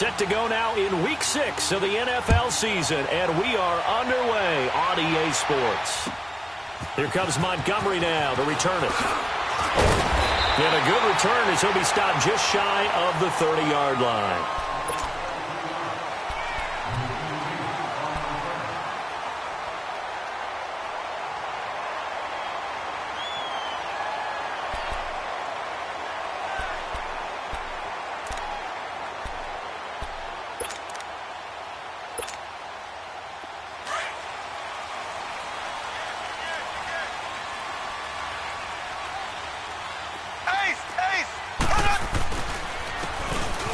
Set to go now in Week 6 of the NFL season, and we are underway on EA Sports. Here comes Montgomery now to return it. And a good return as he'll be stopped just shy of the 30-yard line.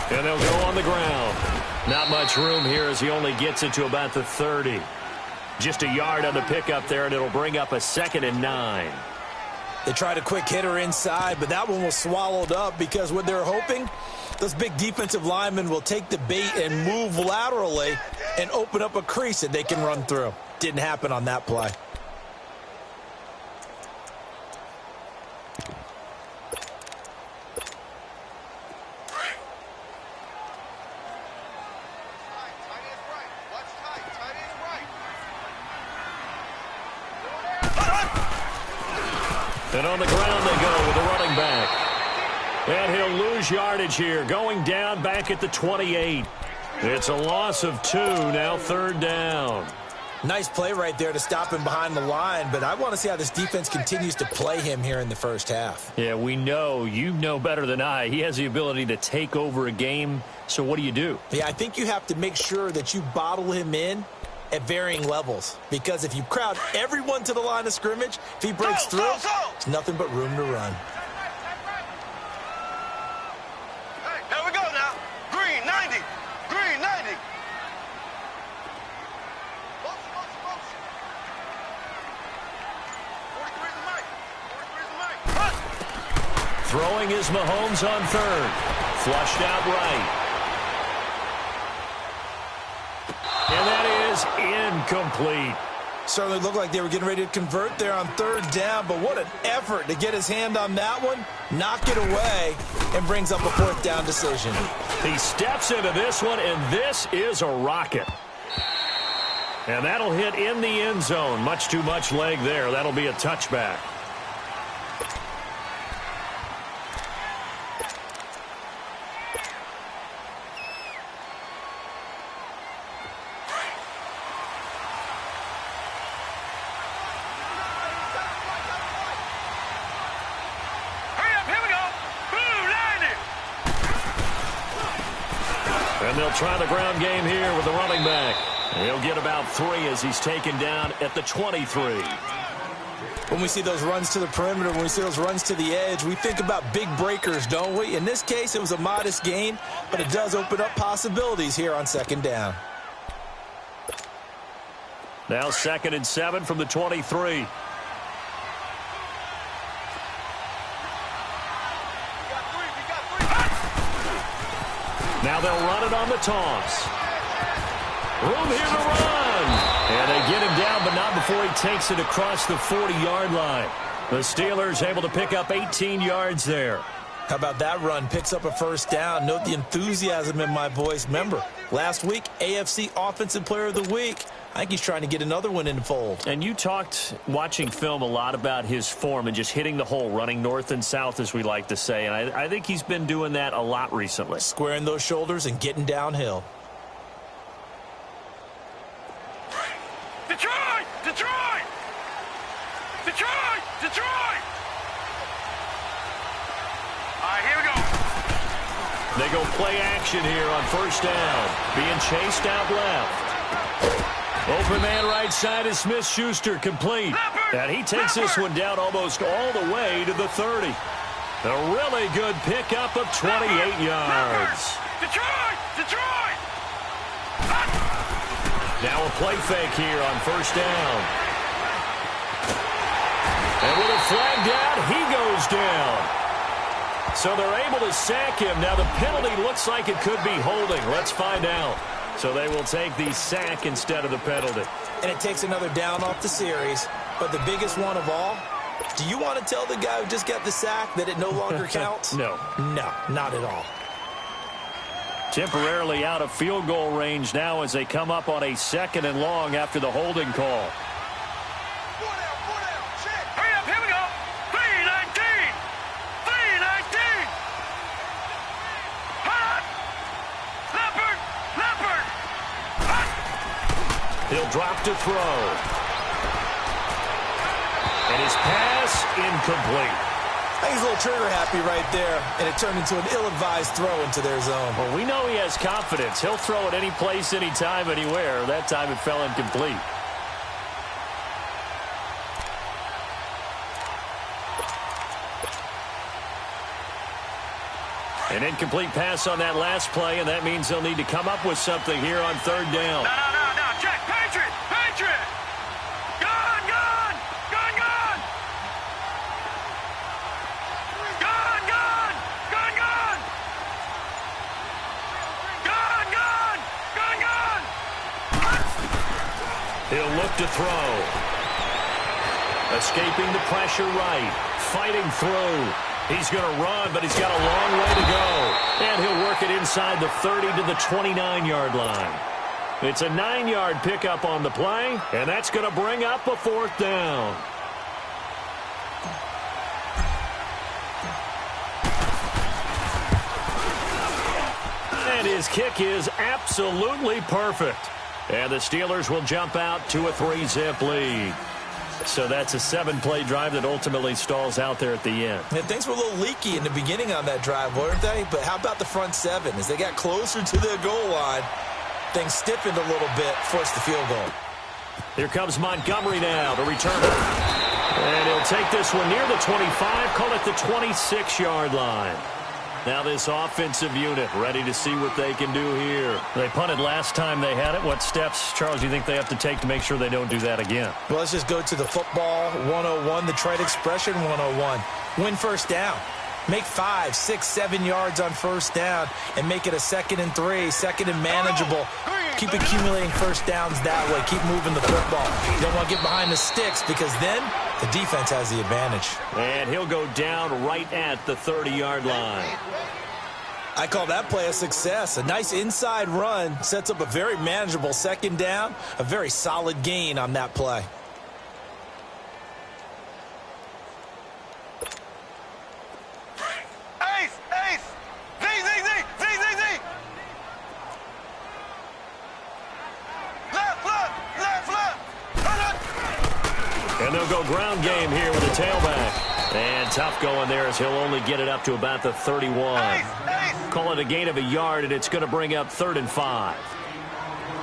And they'll go on the ground. Not much room here as he only gets it to about the 30. Just a yard on the pickup there, and it'll bring up a 2nd and 9. They tried a quick hitter inside, but that one was swallowed up because what they're hoping, those big defensive linemen will take the bait and move laterally and open up a crease that they can run through. Didn't happen on that play. And on the ground they go with the running back. And he'll lose yardage here, going down back at the 28. It's a loss of 2, now 3rd down. Nice play right there to stop him behind the line, but I want to see how this defense continues to play him here in the first half. Yeah, we know, you know better than I, he has the ability to take over a game, so what do? Yeah, I think you have to make sure that you bottle him in at varying levels, because if you crowd everyone to the line of scrimmage, if he breaks through, it's nothing but room to run. Hey, here we go now. Green 90. Green 90. Motion, motion, motion. 43 is the mic. 43 is the mic. Run. Throwing is Mahomes on 3rd. Flushed out right. And that is incomplete. Certainly looked like they were getting ready to convert there on 3rd down, but what an effort to get his hand on that one, knock it away, and brings up a 4th down decision. He steps into this one, and this is a rocket. And that'll hit in the end zone. Much too much leg there. That'll be a touchback. And they'll try the ground game here with the running back. He'll get about 3 as he's taken down at the 23. When we see those runs to the perimeter, when we see those runs to the edge, we think about big breakers, don't we? In this case, it was a modest gain, but it does open up possibilities here on 2nd down. Now 2nd and 7 from the 23. Now they'll run it on the toss. Room here to run. And they get him down, but not before he takes it across the 40-yard line. The Steelers able to pick up 18 yards there. How about that run? Picks up a 1st down. Note the enthusiasm in my voice. Remember, last week, AFC Offensive Player of the Week. I think he's trying to get another one in the fold. And you talked, watching film, a lot about his form and just hitting the hole, running north and south, as we like to say. And I think he's been doing that a lot recently. Squaring those shoulders and getting downhill. Detroit! Detroit! Detroit! Detroit! All right, here we go. They go play action here on 1st down. Being chased out left. Open man right side is Smith-Schuster, complete. And he takes this one down almost all the way to the 30. A really good pickup of 28 yards. Detroit! Detroit! Now a play fake here on 1st down. And with a flag down, he goes down. So they're able to sack him. Now the penalty looks like it could be holding. Let's find out. So they will take the sack instead of the penalty. And it takes another down off the series. But the biggest one of all, do you want to tell the guy who just got the sack that it no longer counts? No. No, not at all. Temporarily out of field goal range now as they come up on a 2nd and long after the holding call. Hurry up, here we go. 3:19. 3:19. Hot. Leopard. Hot. He'll drop to throw. And his pass incomplete. I think he's a little trigger happy right there, and it turned into an ill-advised throw into their zone. Well, we know he has confidence. He'll throw it any place, anytime, anywhere. That time it fell incomplete. An incomplete pass on that last play, and that means they'll need to come up with something here on 3rd down. No. Check. Patriot. Gone. Gone. He'll look to throw. Escaping the pressure right. Fighting through. He's going to run, but he's got a long way to go. And he'll work it inside the 30 to the 29-yard line. It's a 9-yard pickup on the play, and that's going to bring up a 4th down. And his kick is absolutely perfect. And the Steelers will jump out to a 3-zip lead. So that's a 7-play drive that ultimately stalls out there at the end. And things were a little leaky in the beginning on that drive, weren't they? But how about the front 7? As they got closer to their goal line, things stiffened a little bit, forced the field goal. Here comes Montgomery now to return it. And he'll take this one near the 25, call it the 26-yard line. Now this offensive unit ready to see what they can do here. They punted last time they had it. What steps, Charles, do you think they have to take to make sure they don't do that again? Well, let's just go to the football 101, the trade expression 101. Win first down. Make 5, 6, 7 yards on first down and make it a 2nd and 3, 2nd and manageable. Keep accumulating first downs that way. Keep moving the football. You don't want to get behind the sticks because then the defense has the advantage. And he'll go down right at the 30-yard line. I call that play a success. A nice inside run sets up a very manageable 2nd down, a very solid gain on that play. And they'll go ground game here with a tailback. And tough going there as he'll only get it up to about the 31. Call it a gain of a yard, and it's going to bring up 3rd and 5.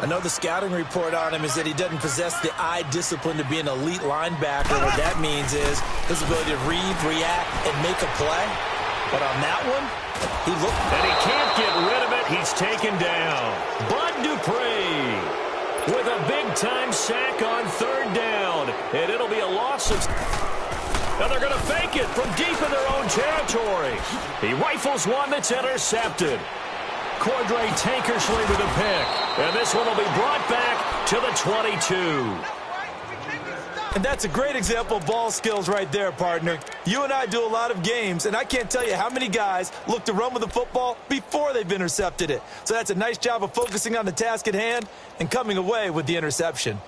I know the scouting report on him is that he doesn't possess the eye discipline to be an elite linebacker. What that means is his ability to read, react, and make a play. But on that one, he looked... And he can't get rid of it. He's taken down. Bud Dupree with a big-time sack on 3rd down. And it'll be a loss of... Now they're going to fake it from deep in their own territory. He rifles one that's intercepted. Cordray Tankersley with a pick. And this one will be brought back to the 22. And that's a great example of ball skills right there, partner. You and I do a lot of games, and I can't tell you how many guys look to run with the football before they've intercepted it. So that's a nice job of focusing on the task at hand and coming away with the interception.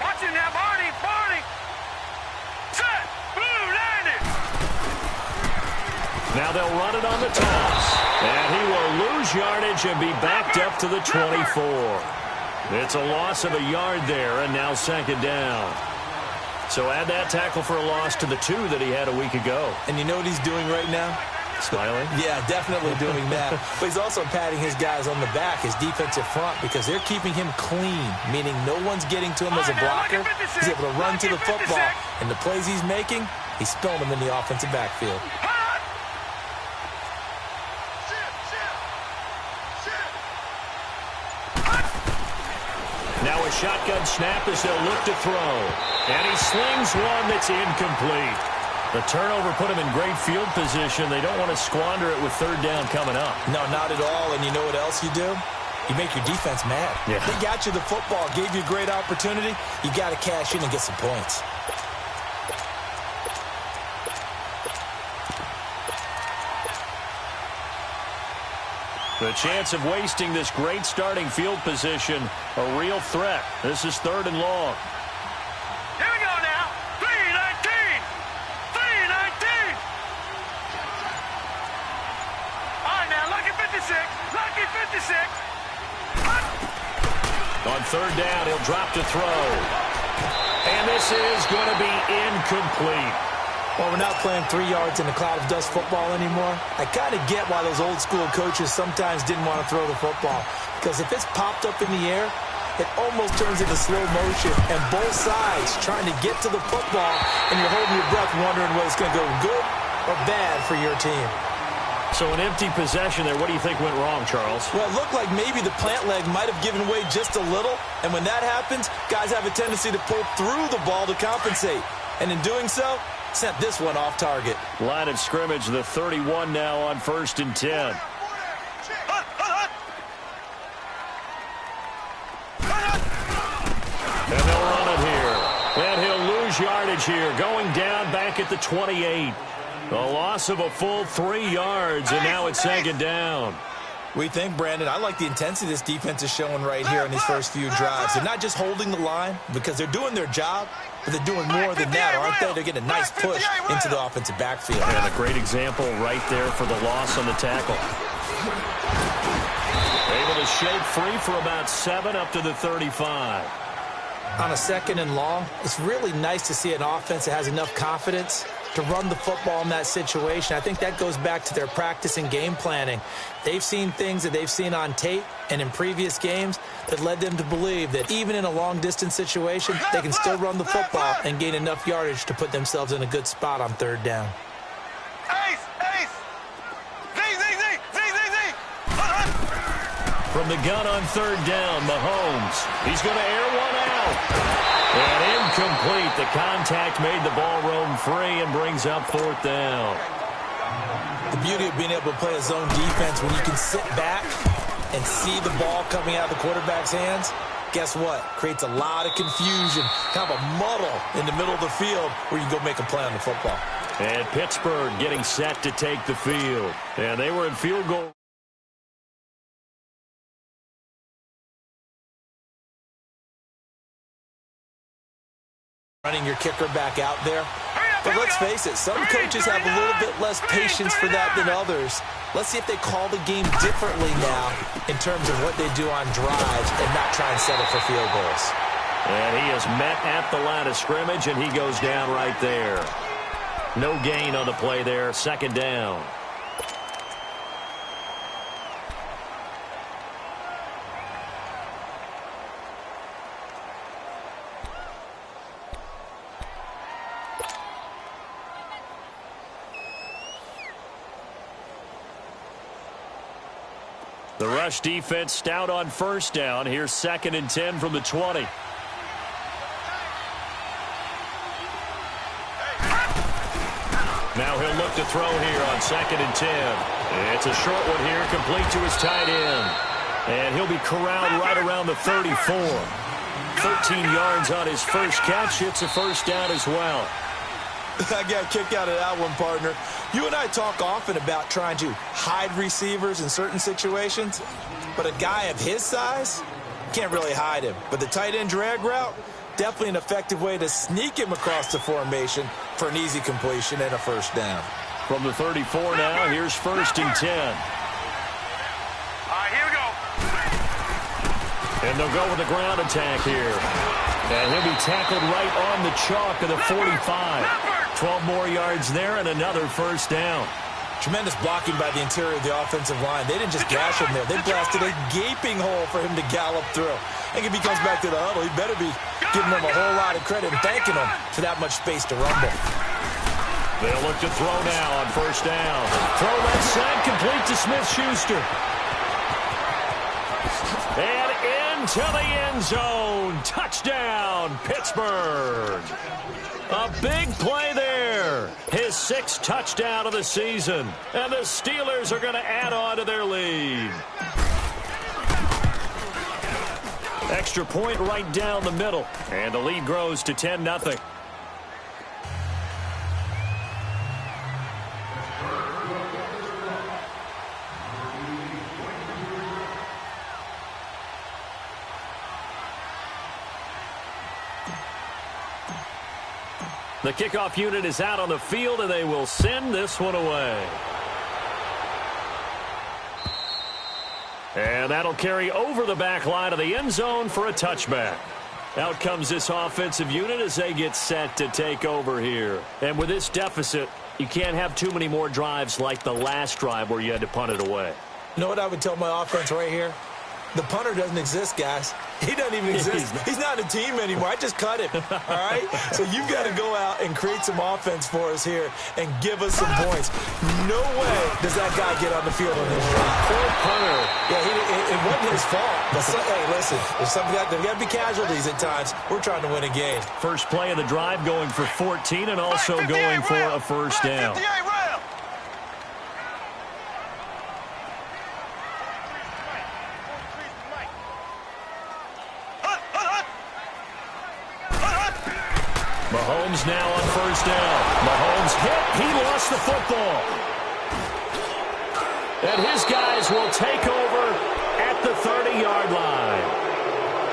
Watching that, Barney. Set. Blue landed. Now they'll run it on the toss. And he will lose yardage and be backed up to the 24. It's a loss of a yard there, and now 2nd down. So add that tackle for a loss to the 2 that he had a week ago. And you know what he's doing right now? Smiling? Yeah, definitely doing that. But he's also patting his guys on the back, his defensive front, because they're keeping him clean, meaning no one's getting to him as a blocker. He's able to run to the football, and the plays he's making, he's spilling them in the offensive backfield. Now a shotgun snap as they'll look to throw. And he slings one that's incomplete. The turnover put him in great field position. They don't want to squander it with 3rd down coming up. No, not at all. And you know what else you do? You make your defense mad. Yeah. They got you the football, gave you a great opportunity. You got to cash in and get some points. The chance of wasting this great starting field position, a real threat. This is 3rd and long. Here we go now. 3-19. 3-19. All right, now, lucky 56. Lucky 56. On 3rd down, he'll drop to throw. And this is going to be incomplete. Well, we're not playing 3 yards in a cloud of dust football anymore. I kind of get why those old school coaches sometimes didn't want to throw the football. Because if it's popped up in the air, it almost turns into slow motion. And both sides trying to get to the football, and you're holding your breath wondering whether it's going to go good or bad for your team. So an empty possession there. What do you think went wrong, Charles? Well, it looked like maybe the plant leg might have given way just a little. And when that happens, guys have a tendency to pull through the ball to compensate. And in doing so, sent this one off target. Line of scrimmage, the 31 now on 1st and 10. And they'll run it here. And he'll lose yardage here, going down back at the 28. A loss of a full 3 yards, and now it's 2nd down. We think, Brandon, I like the intensity this defense is showing right here in these first few drives. They're not just holding the line because they're doing their job, but they're doing more than that, aren't they? They're getting a nice push into the offensive backfield. And a great example right there for the loss on the tackle. Able to shake free for about 7 up to the 35. On a 2nd and long, it's really nice to see an offense that has enough confidence to run the football in that situation. I think that goes back to their practice and game planning. They've seen things that they've seen on tape and in previous games that led them to believe that even in a long-distance situation, they can still run the football and gain enough yardage to put themselves in a good spot on 3rd down. Ace! Ace! Z! From the gun on 3rd down, Mahomes. He's going to air one out. And incomplete. The contact made the ball roam free and brings up 4th down. The beauty of being able to play a zone defense when you can sit back and see the ball coming out of the quarterback's hands, guess what? Creates a lot of confusion, kind of a muddle in the middle of the field where you can go make a play on the football. And Pittsburgh getting set to take the field. And they were in field goal. Running your kicker back out there. But let's face it, some coaches have a little bit less patience for that than others. Let's see if they call the game differently now in terms of what they do on drives and not try and settle for field goals. And he is met at the line of scrimmage, and he goes down right there. No gain on the play there, 2nd down. The rush defense stout on 1st down. Here's 2nd and 10 from the 20. Now he'll look to throw here on 2nd and 10. It's a short one here, complete to his tight end. And he'll be corralled right around the 34. 13 yards on his first catch. It's a 1st down as well. I got a kick out of that one, partner. You and I talk often about trying to hide receivers in certain situations, but a guy of his size can't really hide him. But the tight end drag route, definitely an effective way to sneak him across the formation for an easy completion and a 1st down. From the 34 now, here's 1st and 10. All right, here we go. And they'll go with the ground attack here. And he'll be tackled right on the chalk of the 45. 12 more yards there and another 1st down. Tremendous blocking by the interior of the offensive line. They didn't just gash him there. They blasted a gaping hole for him to gallop through. I think if he comes back to the huddle, he better be giving them a whole lot of credit and thanking them for that much space to rumble. They'll look to throw now on 1st down. Throw left side, complete to Smith-Schuster. And into the end zone. Touchdown, Pittsburgh. A big play there. His 6th touchdown of the season. And the Steelers are going to add on to their lead. Extra point right down the middle. And the lead grows to 10-0. The kickoff unit is out on the field, and they will send this one away. And that'll carry over the back line of the end zone for a touchback. Out comes this offensive unit as they get set to take over here. And with this deficit, you can't have too many more drives like the last drive where you had to punt it away. You know what I would tell my offense right here? The punter doesn't exist, guys. He doesn't even exist. He's not a team anymore. I just cut him, all right? So you've got to go out and create some offense for us here and give us some points. No way does that guy get on the field on this drive. Poor punter. Yeah, it wasn't his fault. But hey, listen, there's got to be casualties at times. We're trying to win a game. First play of the drive going for 14 and also going for a first down. Mahomes now on first down. Mahomes hit. He lost the football. And his guys will take over at the 30-yard line.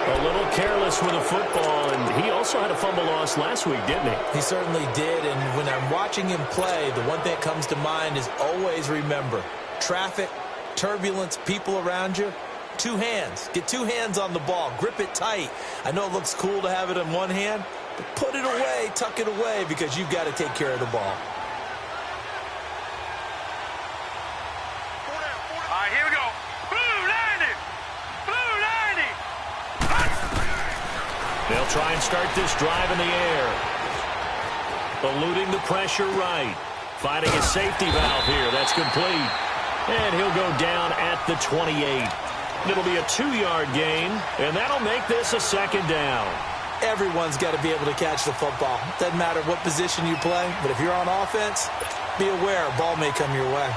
A little careless with the football, and he also had a fumble loss last week, didn't he? He certainly did, and when I'm watching him play, the one thing that comes to mind is always remember, traffic, turbulence, people around you, two hands. Get two hands on the ball. Grip it tight. I know it looks cool to have it in one hand, but put it away, tuck it away, because you've got to take care of the ball. All right, here we go. Blue 90. Blue 90. They'll try and start this drive in the air. Eluding the pressure right. Finding a safety valve here. That's complete. And he'll go down at the 28. It'll be a 2-yard gain, and that'll make this a second down. Everyone's got to be able to catch the football. Doesn't matter what position you play, but if you're on offense, be aware a ball may come your way.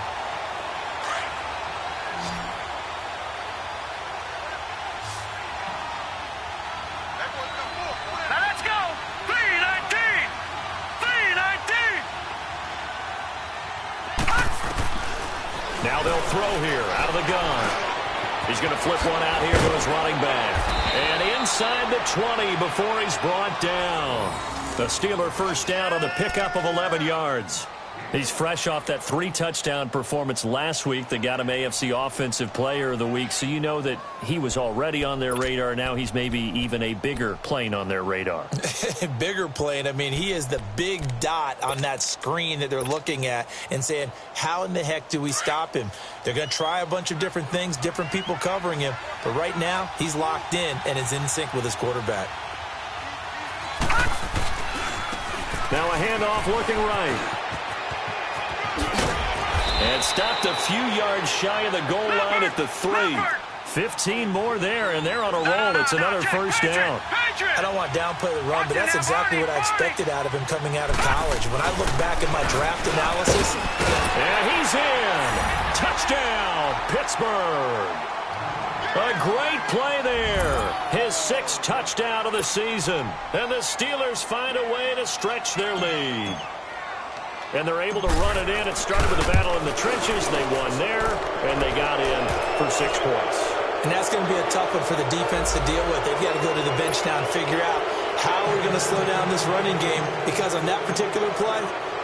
Now let's go. 319. 319. Now they'll throw here out of the gun. He's going to flip one out here to his running back. And inside the 20 before he's brought down. The Steeler first down on the pickup of 11 yards. He's fresh off that 3-touchdown performance last week that got him AFC Offensive Player of the Week. So you know that he was already on their radar. Now he's maybe even a bigger plane on their radar. Bigger plane. I mean, he is the big dot on that screen that they're looking at and saying, how in the heck do we stop him? They're going to try a bunch of different things, different people covering him. But right now, he's locked in and is in sync with his quarterback. Now a handoff looking right. And stopped a few yards shy of the goal line at the 3. 15 more there, and they're on a roll. It's another first down. I don't want to downplay the run, but that's exactly what I expected out of him coming out of college. When I look back at my draft analysis. And he's in. Touchdown, Pittsburgh. A great play there. His 6th touchdown of the season. And the Steelers find a way to stretch their lead. And they're able to run it in. It started with a battle in the trenches. They won there, and they got in for 6 points. And that's going to be a tough one for the defense to deal with. They've got to go to the bench now and figure out how we're going to slow down this running game, because on that particular play,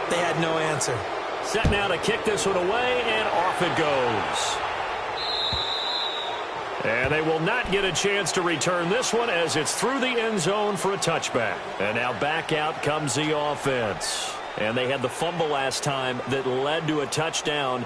they had no answer. Set now to kick this one away, and off it goes. And they will not get a chance to return this one as it's through the end zone for a touchback. And now back out comes the offense. And they had the fumble last time that led to a touchdown.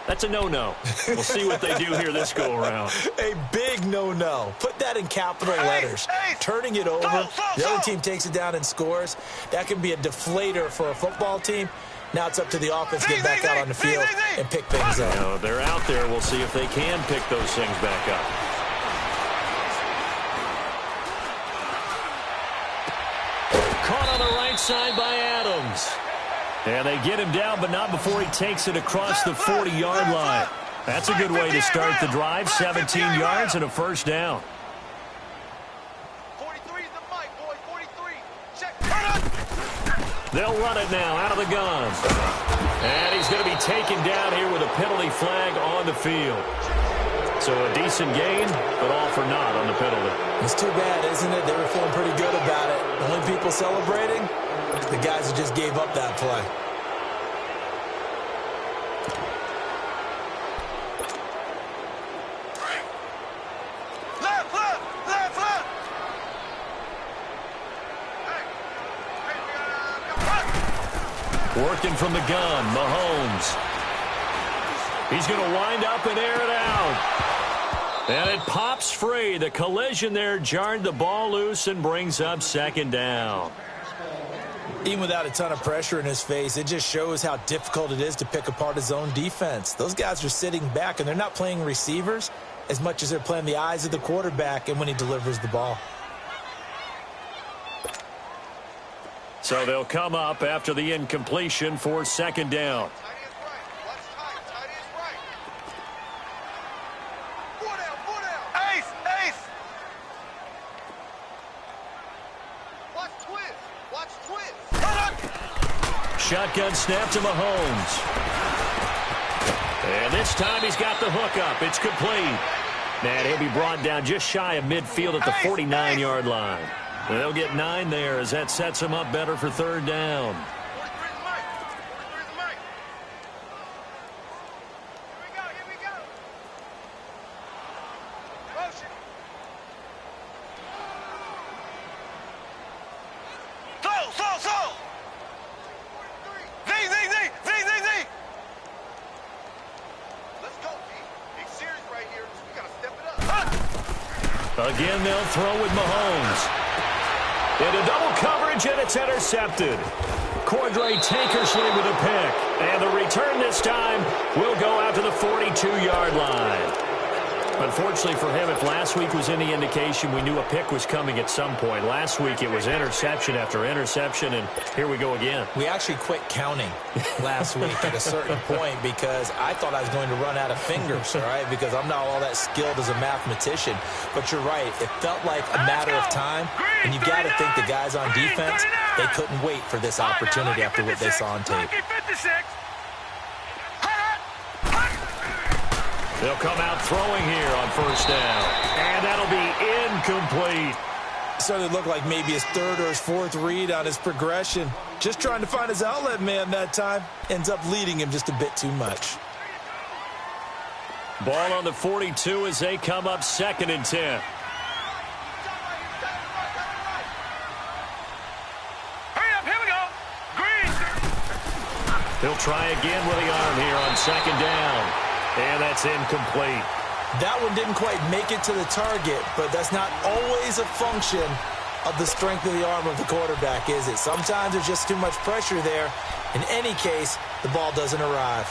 That's a no-no. We'll see what they do here this go-around. A big no-no. Put that in capital letters. Turning it over, the other team takes it down and scores. That can be a deflator for a football team. Now it's up to the offense to get back out on the field and pick things up. Now, they're out there. We'll see if they can pick those things back up. Caught on the right side by Adams. And they get him down, but not before he takes it across the 40-yard line. That's a good way to start the drive. 17 yards and a first down. 43 is the mic, boy. 43. Check. They'll run it now out of the gun. And he's going to be taken down here with a penalty flag on the field. So a decent gain, but all for naught on the penalty. It's too bad, isn't it? They were feeling pretty good about it. The only people celebrating, the guys who just gave up that play. Working from the gun, Mahomes. He's going to wind up and air it out. And it pops free. The collision there jarred the ball loose and brings up second down. Even without a ton of pressure in his face, it just shows how difficult it is to pick apart his own defense. Those guys are sitting back, and they're not playing receivers as much as they're playing the eyes of the quarterback and when he delivers the ball. So they'll come up after the incompletion for second down. Shotgun snap to Mahomes. And this time he's got the hook up. It's complete. And he'll be brought down just shy of midfield at the 49-yard line. They'll get 9 there as that sets them up better for third down. Again, they'll throw with Mahomes. Into double coverage, and it's intercepted. Cordray Tankersley with a pick. And the return this time will go out to the 42-yard line. Unfortunately for him, if last week was any indication, we knew a pick was coming at some point. Last week it was interception after interception, and here we go again. We actually quit counting last week at a certain point because I thought I was going to run out of fingers, all right, because I'm not all that skilled as a mathematician. But you're right. It felt like a matter of time, and you've got to think the guys on defense, they couldn't wait for this opportunity after what they saw on tape. They'll come out throwing here on first down. And that'll be incomplete. Started to look like maybe his third or his fourth read on his progression. Just trying to find his outlet man that time. Ends up leading him just a bit too much. Ball on the 42 as they come up 2nd and 10. Hurry up, here we go. Green. He'll try again with the arm here on 2nd down. And that's incomplete. That one didn't quite make it to the target, but that's not always a function of the strength of the arm of the quarterback, is it? Sometimes there's just too much pressure there. In any case, the ball doesn't arrive.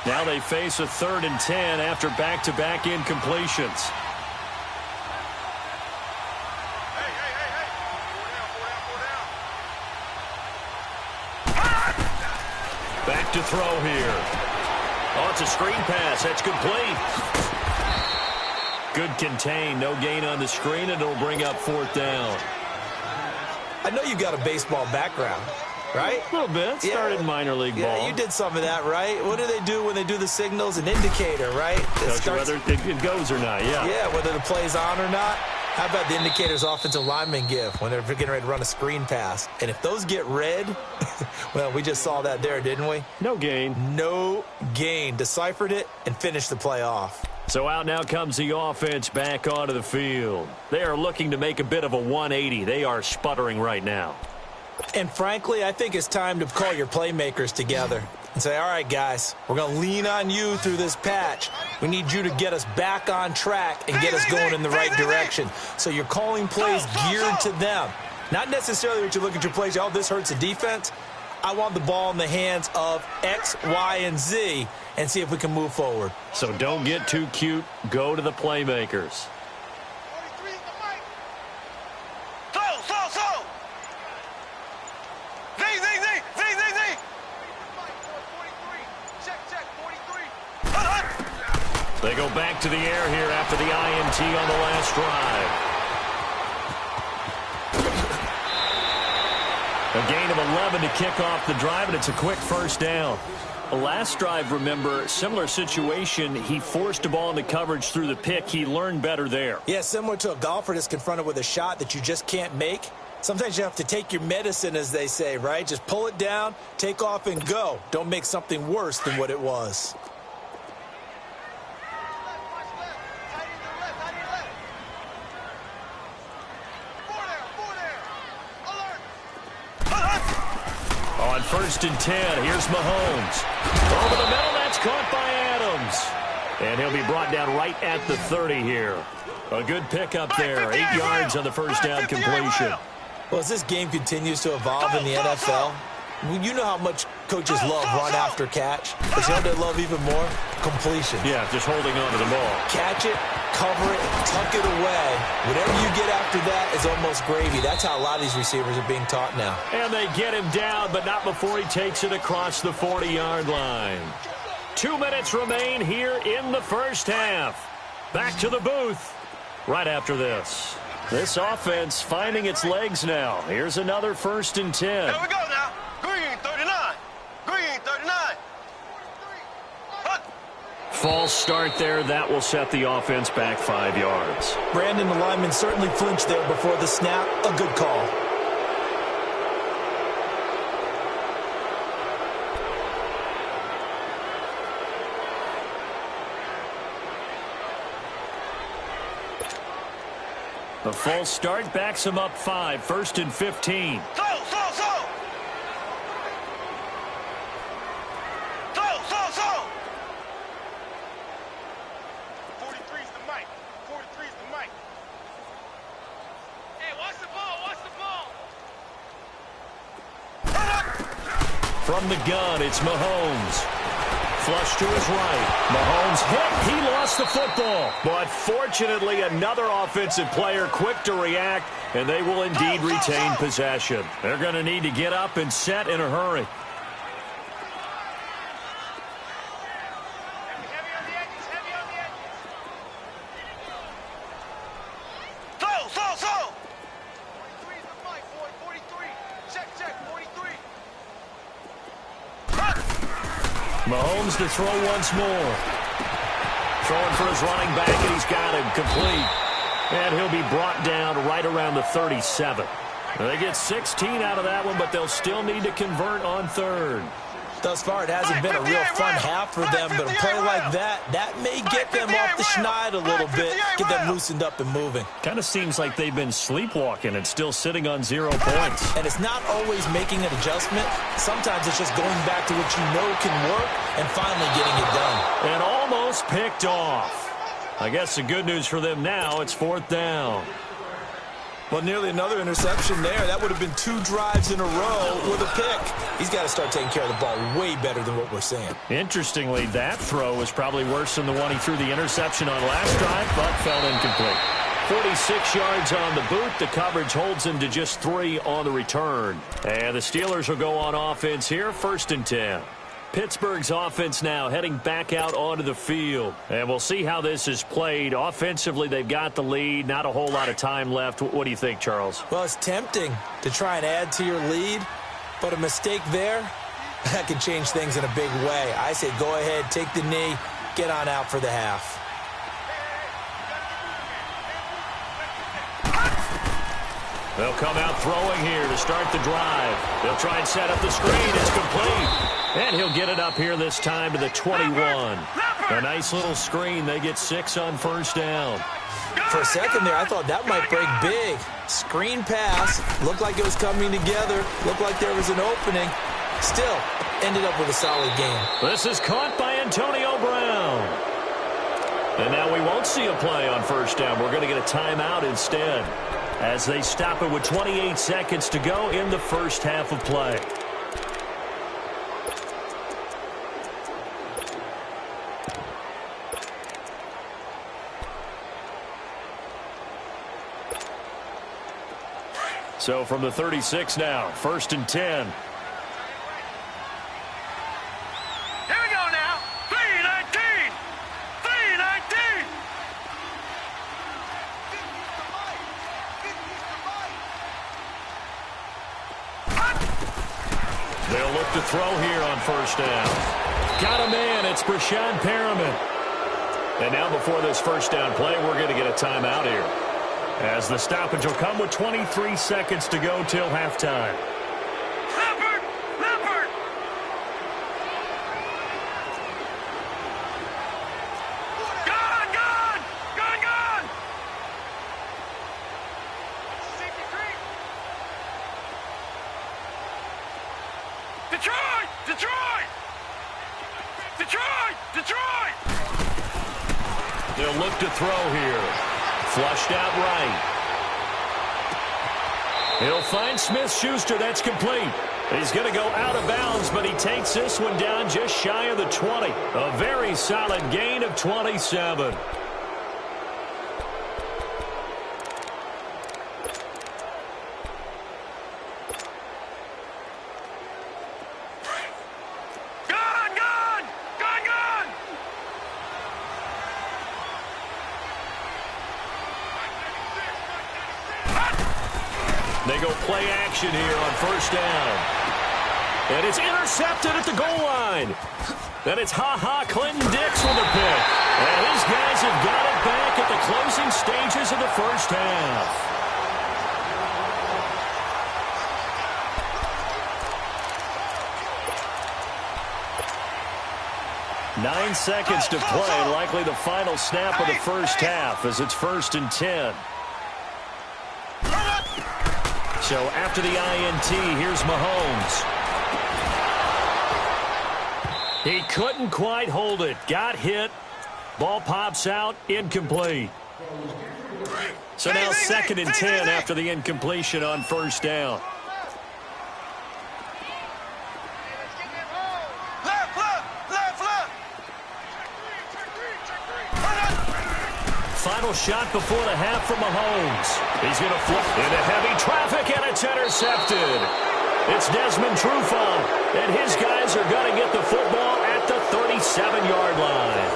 Now they face a 3rd and 10 after back-to-back incompletions. Back to throw here. Oh, it's a screen pass. That's complete. Good contain. No gain on the screen, and it'll bring up 4th down. I know you've got a baseball background, right? A little bit. Started minor league ball. Yeah, you did some of that, right? What do they do when they do the signals? An indicator, right? Tells you whether it goes or not, yeah. Yeah, whether the play's on or not. How about the indicators offensive linemen give when they're getting ready to run a screen pass? And if those get red, well, we just saw that there, didn't we? No gain. No gain. Deciphered it and finished the play off. So out now comes the offense back onto the field. They are looking to make a bit of a 180. They are sputtering right now. And frankly, I think it's time to call your playmakers together and say, all right, guys, we're going to lean on you through this patch. We need you to get us back on track and get us going in the right direction. So you're calling plays geared to them. Not necessarily that you look at your plays, oh, this hurts the defense. I want the ball in the hands of X, Y, and Z and see if we can move forward. So don't get too cute. Go to the playmakers. They go back to the air here after the INT on the last drive. A gain of 11 to kick off the drive, and it's a quick first down. Last drive, remember, similar situation. He forced a ball into coverage through the pick. He learned better there. Yeah, similar to a golfer that's confronted with a shot that you just can't make. Sometimes you have to take your medicine, as they say, right? Just pull it down, take off, and go. Don't make something worse than what it was. On 1st and 10, here's Mahomes. Over the middle, that's caught by Adams. And he'll be brought down right at the 30 here. A good pickup there, 8 yards on the first down completion. Well, as this game continues to evolve in the NFL, you know how much coaches love run after catch. But you know what they love even more? Completion. Yeah, just holding on to the ball. Catch it, cover it, tuck it away. Whatever you get after that is almost gravy. That's how a lot of these receivers are being taught now. And they get him down, but not before he takes it across the 40-yard line. 2 minutes remain here in the first half. Back to the booth right after this. This offense finding its legs now. Here's another 1st and 10. Here we go now. Green 39. Green 39. False start there. That will set the offense back 5 yards. Brandon, the lineman certainly flinched there before the snap. A good call. The false start backs him up 5. 1st and 15. So. 43's the mic. 43's the mic. Hey, watch the ball. From the gun, it's Mahomes. Flush to his right. Mahomes hit. He lost the football. But fortunately, another offensive player quick to react, and they will indeed retain possession. They're going to need to get up and set in a hurry. Heavy on the edges. So. 43's the mic, boy. 43. Check. 43. Mahomes to throw once more. Throwing for his running back, and he's got him complete. And he'll be brought down right around the 37. They get 16 out of that one, but they'll still need to convert on 3rd. Thus far, it hasn't been a real fun half for them, but a play like that may get them off the schneid a little bit, get them loosened up and moving. Kind of seems like they've been sleepwalking and still sitting on 0 points. And it's not always making an adjustment. Sometimes it's just going back to what you know can work and finally getting it done. And almost picked off. I guess the good news for them now, it's 4th down. Well, nearly another interception there. That would have been 2 drives in a row with a pick. He's got to start taking care of the ball way better than what we're seeing. Interestingly, that throw was probably worse than the one he threw the interception on last drive, but fell incomplete. 46 yards on the boot. The coverage holds him to just 3 on the return. And the Steelers will go on offense here, 1st and 10. Pittsburgh's offense now heading back out onto the field. And we'll see how this is played. Offensively, they've got the lead. Not a whole lot of time left. What do you think, Charles? Well, it's tempting to try and add to your lead, but a mistake there, that can change things in a big way. I say go ahead, take the knee, get on out for the half. They'll come out throwing here to start the drive. They'll try and set up the screen. It's complete. And he'll get it up here this time to the 21. A nice little screen. They get 6 on 1st down. For a second there, I thought that might break big. Screen pass. Looked like it was coming together. Looked like there was an opening. Still, ended up with a solid game. This is caught by Antonio Brown. And now we won't see a play on 1st down. We're going to get a timeout instead, as they stop it with 28 seconds to go in the first half of play. So from the 36 now, 1st and 10. Here we go now. 3-19. 3-19. They'll look to throw here on 1st down. Got a man. It's Brashad Perriman. And now before this first down play, we're going to get a timeout here, as the stoppage will come with 23 seconds to go till halftime. Leopard! Leopard! Gone! Gone! Gone! Gone! Safety green! Detroit! Detroit! Detroit! Detroit! They'll look to throw here. Flushed out right. He'll find Smith-Schuster. That's complete. He's going to go out of bounds, but he takes this one down just shy of the 20. A very solid gain of 27. They go play action here on first down. And it's intercepted at the goal line. And it's Clinton Dix with a pick. And his guys have got it back at the closing stages of the first half. Nine seconds to play, likely the final snap of the first half as it's 1st and 10. So after the INT, here's Mahomes. He couldn't quite hold it. Got hit. Ball pops out. Incomplete. So now 2nd and 10 after the incompletion on first down. Final shot before the half from Mahomes. He's going to flip into heavy traffic, and it's intercepted. It's Desmond Trufant, and his guys are going to get the football at the 37-yard line.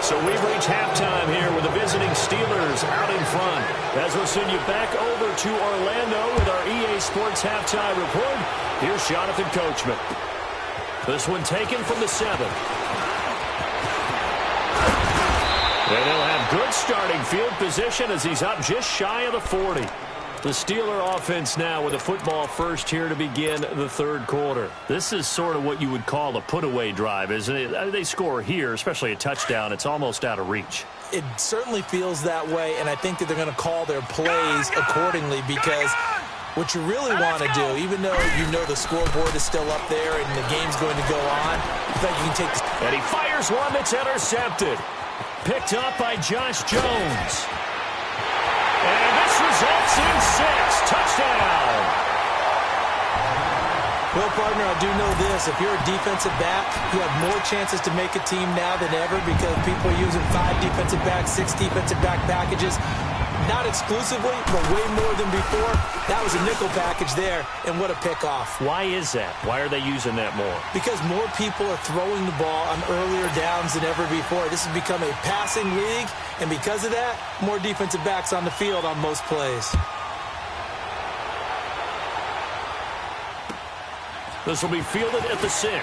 So we've reached halftime here with the visiting Steelers out in front. As we'll send you back over to Orlando with our EA Sports halftime report, here's Jonathan Coachman. This one taken from the 7. And they'll have good starting field position as he's up just shy of the 40. The Steeler offense now with the football first here to begin the third quarter. This is sort of what you would call a put-away drive, isn't it? They score here, especially a touchdown. It's almost out of reach. It certainly feels that way, and I think that they're going to call their plays accordingly because what you really want to do, even though you know the scoreboard is still up there and the game's going to go on, I think you can take this. And he fires one that's intercepted. Picked up by Josh Jones. And this results in 6. Touchdown. Well, partner, I do know this. If you're a defensive back, you have more chances to make a team now than ever because people are using 5 defensive backs, 6 defensive back packages. Not exclusively, but way more than before. That was a nickel package there, and what a pickoff. Why is that? Why are they using that more? Because more people are throwing the ball on earlier downs than ever before. This has become a passing league, and because of that, more defensive backs on the field on most plays. This will be fielded at the 6.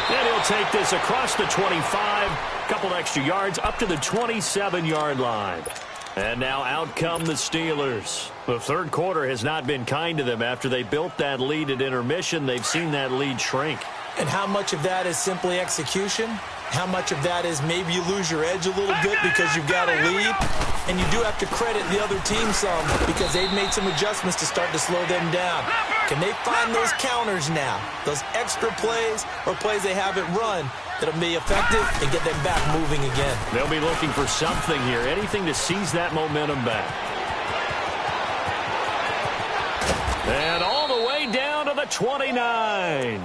And he'll take this across the 25. Couple extra yards up to the 27-yard line. And now out come the Steelers. The third quarter has not been kind to them. After they built that lead at intermission, they've seen that lead shrink. And how much of that is simply execution? How much of that is maybe you lose your edge a little bit because you've got a lead? And you do have to credit the other team some because they've made some adjustments to start to slow them down. Can they find those counters now? Those extra plays or plays they haven't run that'll be effective and get them back moving again. They'll be looking for something here, anything to seize that momentum back. And all the way down to the 29.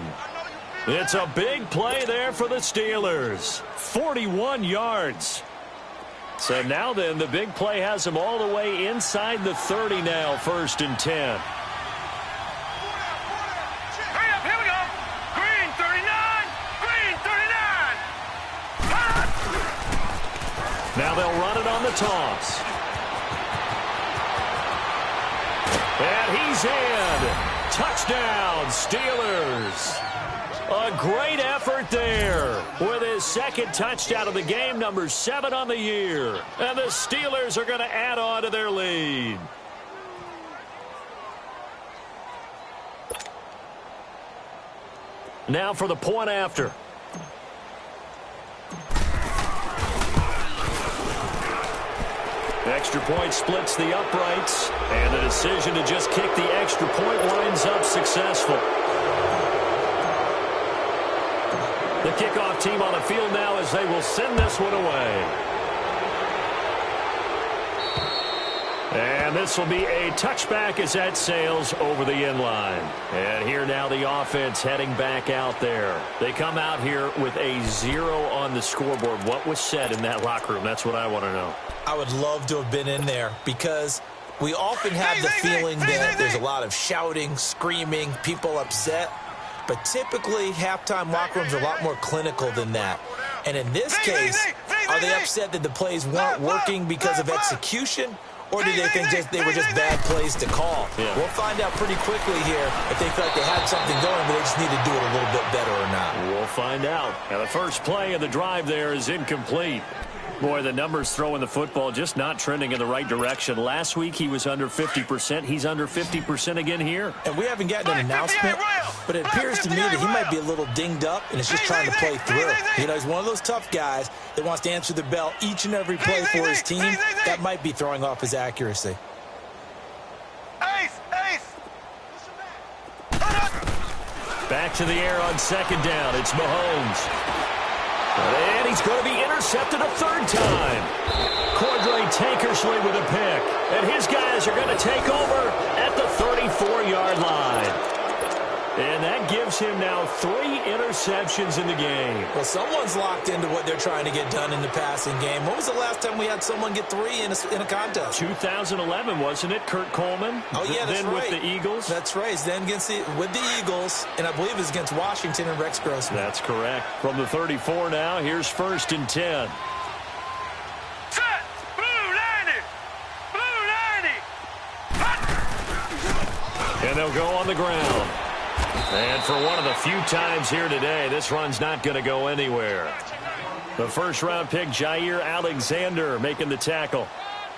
It's a big play there for the Steelers. 41 yards. So now then, the big play has them all the way inside the 30 now, 1st and 10. Now they'll run it on the toss. And he's in. Touchdown, Steelers. A great effort there with his second touchdown of the game, number 7 on the year. And the Steelers are going to add on to their lead. Now for the point after. Extra point splits the uprights, and the decision to just kick the extra point winds up successful. The kickoff team on the field now as they will send this one away. And this will be a touchback as that sails over the end line. And here now the offense heading back out there. They come out here with a 0 on the scoreboard. What was said in that locker room? That's what I want to know. I would love to have been in there because we often have the feeling that there's a lot of shouting, screaming, people upset. But typically, halftime locker rooms are a lot more clinical than that. And in this case, are they upset that the plays weren't working because of execution? Or do they think they were just bad plays to call? Yeah. We'll find out pretty quickly here if they feel like they had something going, but they just need to do it a little bit better or not. We'll find out. And the first play of the drive there is incomplete. Boy, the numbers throwing the football just not trending in the right direction. Last week he was under 50%. He's under 50% again here. And we haven't gotten an announcement, but it appears to me that he might be a little dinged up and is just trying to play through. You know, he's one of those tough guys that wants to answer the bell each and every play for his team. That might be throwing off his accuracy. Back to the air on second down. It's Mahomes. And he's going to be intercepted a third time. Cordray Tankersley with a pick. And his guys are going to take over at the 34-yard line. And that gives him now 3 interceptions in the game. Well, someone's locked into what they're trying to get done in the passing game. When was the last time we had someone get 3 in a contest? 2011, wasn't it? Kurt Coleman. Oh, yeah, that's then right. With the Eagles. That's right. Then with the Eagles, and I believe it was against Washington and Rex Grossman. That's correct. From the 34 now, here's 1st and 10. And they'll go on the ground. And for one of the few times here today, this run's not going to go anywhere. The first-round pick, Jair Alexander, making the tackle.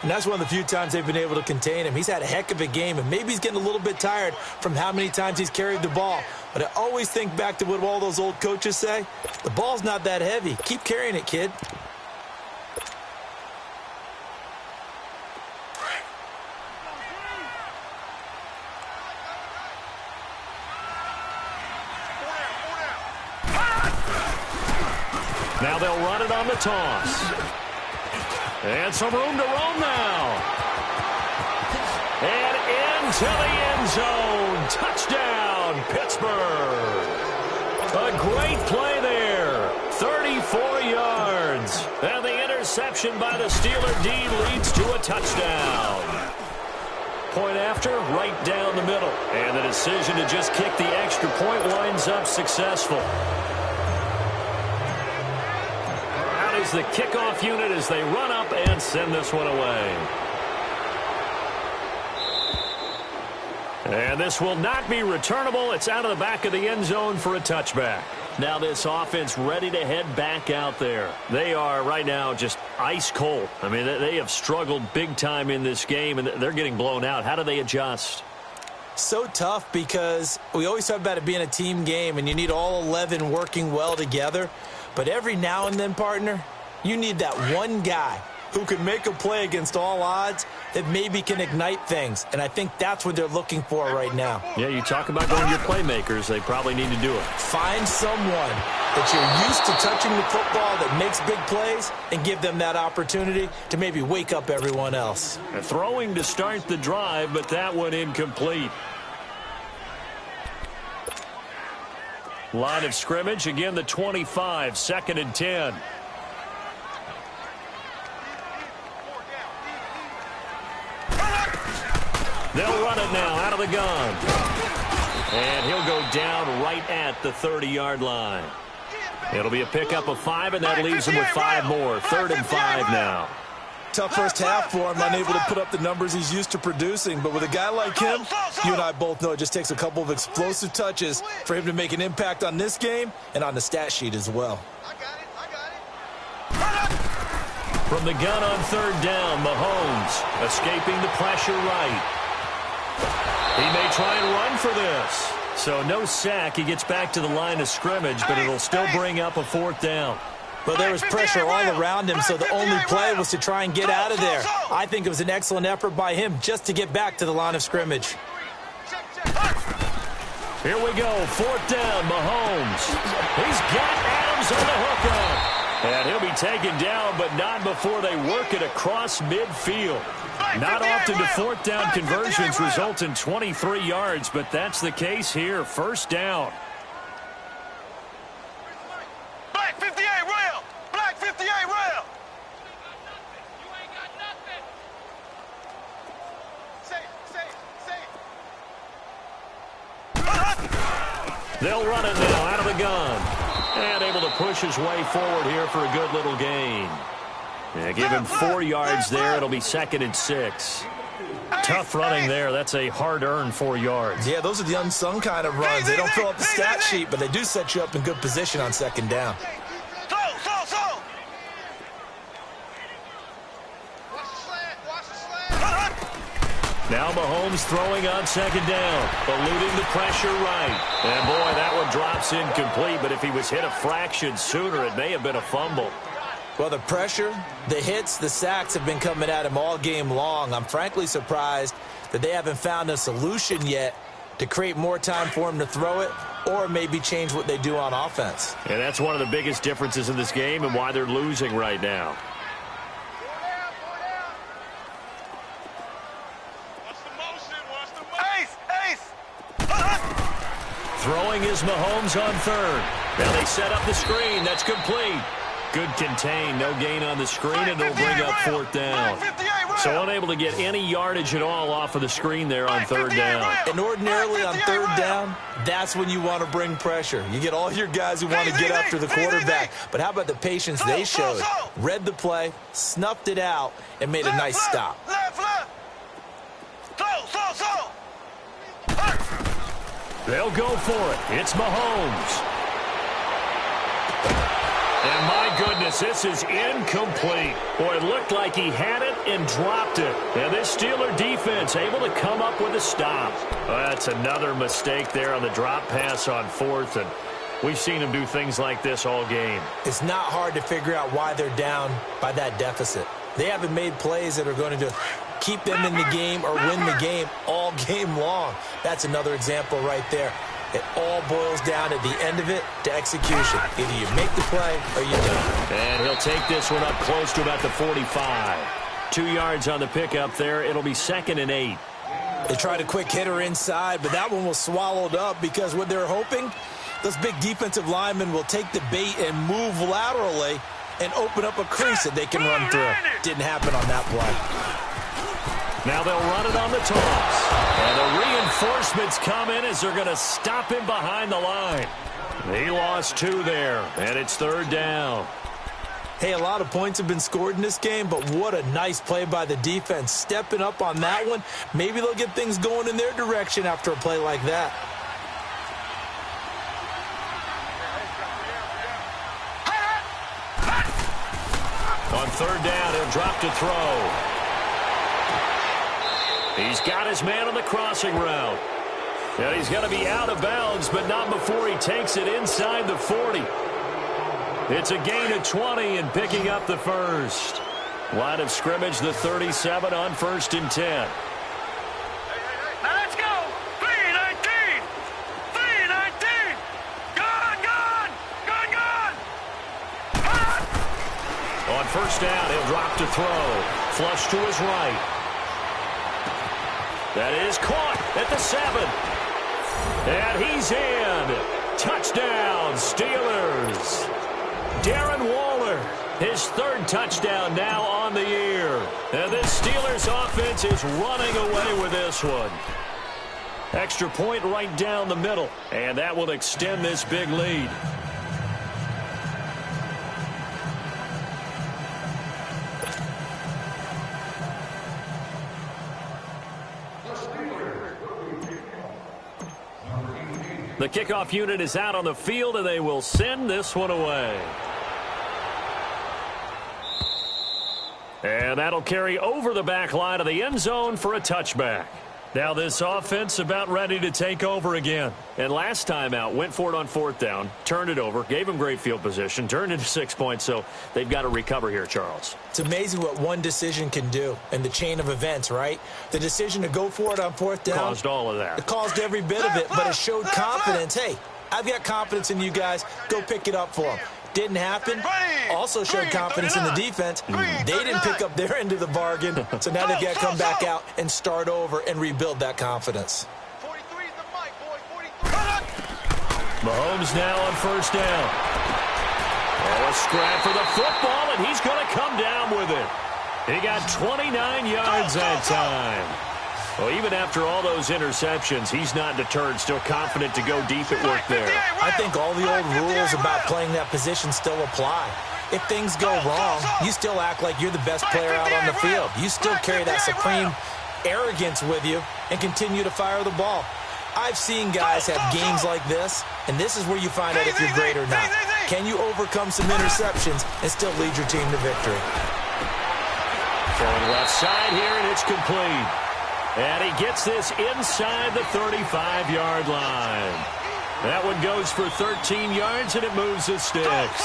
And that's one of the few times they've been able to contain him. He's had a heck of a game, and maybe he's getting a little bit tired from how many times he's carried the ball. But I always think back to what all those old coaches say. The ball's not that heavy. Keep carrying it, kid. Now they'll run it on the toss. And some room to roam now. And into the end zone. Touchdown, Pittsburgh. A great play there. 34 yards. And the interception by the Steeler D leads to a touchdown. Point after, right down the middle. And the decision to just kick the extra point winds up successful. The kickoff unit as they run up and send this one away. And this will not be returnable. It's out of the back of the end zone for a touchback. Now this offense ready to head back out there. They are right now just ice cold. I mean, they have struggled big time in this game, and they're getting blown out. How do they adjust? So tough because we always talk about it being a team game, and you need all 11 working well together. But every now and then, partner, you need that one guy who can make a play against all odds that maybe can ignite things. And I think that's what they're looking for right now. Yeah, you talk about going to your playmakers. They probably need to do it. Find someone that you're used to touching the football that makes big plays and give them that opportunity to maybe wake up everyone else. Throwing to start the drive, but that one incomplete. Line of scrimmage, again the 25, 2nd and 10. They'll run it now out of the gun. And he'll go down right at the 30-yard line. It'll be a pickup of 5, and that leaves him with 5 more. 3rd and 5 now. tough first half for him, unable to put up the numbers he's used to producing. But with a guy like him, you and I both know it just takes a couple of explosive touches for him to make an impact on this game and on the stat sheet as well. I got it. From the gun on third down, Mahomes escaping the pressure right. He may try and run for this. So no sack. He gets back to the line of scrimmage, but it'll still bring up a fourth down. But there was pressure all around him, so the only play was to try and get out of there. I think it was an excellent effort by him just to get back to the line of scrimmage. Here we go, fourth down, Mahomes. He's got Adams on the hookup. And he'll be taken down, but not before they work it across midfield. Not often do fourth down conversions result in 23 yards, but that's the case here. First down. Black 58 rail. Black 58 rail. Safe. They'll run it now out of the gun. And able to push his way forward here for a good little gain. Yeah, give him 4 yards there. It'll be 2nd and 6. Tough running there. That's a hard-earned 4 yards. Yeah, those are the unsung kind of runs. They don't fill up the stat sheet, but they do set you up in good position on second down. Slow. Watch the slant. Now Mahomes throwing on second down, eluding the pressure right. And, boy, that one drops incomplete, but if he was hit a fraction sooner, it may have been a fumble. Well, the pressure, the hits, the sacks have been coming at him all game long. I'm frankly surprised that they haven't found a solution yet to create more time for him to throw it or maybe change what they do on offense. And that's one of the biggest differences in this game and why they're losing right now. Throwing is Mahomes on third. Now they set up the screen. That's complete. Good contain. No gain on the screen, and they'll bring up fourth down. So unable to get any yardage at all off of the screen there on third down. And ordinarily on third down, that's when you want to bring pressure. You get all your guys who want to get after the quarterback. But how about the patience they showed? Read the play, snuffed it out, and made a nice stop. They'll go for it. It's Mahomes. And my goodness, this is incomplete. Boy, it looked like he had it and dropped it. And this Steeler defense able to come up with a stop. Well, that's another mistake there on the drop pass on fourth. And we've seen him do things like this all game. It's not hard to figure out why they're down by that deficit. They haven't made plays that are going to keep them in the game or win the game all game long. That's another example right there. It all boils down at the end of it to execution. Either you make the play or you don't. And he'll take this one up close to about the 45. 2 yards on the pickup there. It'll be 2nd and 8. They tried a quick hitter inside, but that one was swallowed up because what they're hoping, those big defensive linemen will take the bait and move laterally and open up a crease that they can run through. Didn't happen on that play. Now they'll run it on the toss. And the reinforcements come in as they're going to stop him behind the line. He lost 2 there, and it's third down. Hey, a lot of points have been scored in this game, but what a nice play by the defense. Stepping up on that one, maybe they'll get things going in their direction after a play like that. On third down, he'll drop to throw. He's got his man on the crossing route. And he's going to be out of bounds, but not before he takes it inside the 40. It's a gain of 20 and picking up the first. Line of scrimmage, the 37 on 1st and 10. Now let's go. 3-19. 3-19. Gone. On first down, he'll drop to throw. Flush to his right. That is caught at the 7. And he's in. Touchdown, Steelers. Darren Waller, his 3rd touchdown now on the year. And this Steelers offense is running away with this one. Extra point right down the middle. And that will extend this big lead. The kickoff unit is out on the field, and they will send this one away. And that'll carry over the back line of the end zone for a touchback. Now this offense about ready to take over again. And last time out, went for it on 4th down, turned it over, gave them great field position, turned into 6 points, so they've got to recover here, Charles. It's amazing what one decision can do in the chain of events, right? The decision to go for it on 4th down. Caused all of that. It caused every bit of it, but it showed confidence. Hey, I've got confidence in you guys. Go pick it up for them. Didn't happen. Also showed confidence in the defense. They didn't pick up their end of the bargain, so now they've got to come back out and start over and rebuild that confidence. 43 is the mic, boy. 43. Mahomes now on 1st down. Oh, a scrap for the football, and he's going to come down with it. He got 29 yards that time. Well, even after all those interceptions, he's not deterred, still confident to go deep at work there. I think all the old rules about playing that position still apply. If things go wrong, you still act like you're the best player out on the field. You still carry that supreme arrogance with you and continue to fire the ball. I've seen guys have games like this, and this is where you find out if you're great or not. Can you overcome some interceptions and still lead your team to victory? Throwing left side here, and it's complete. And he gets this inside the 35-yard line. That one goes for 13 yards, and it moves the sticks.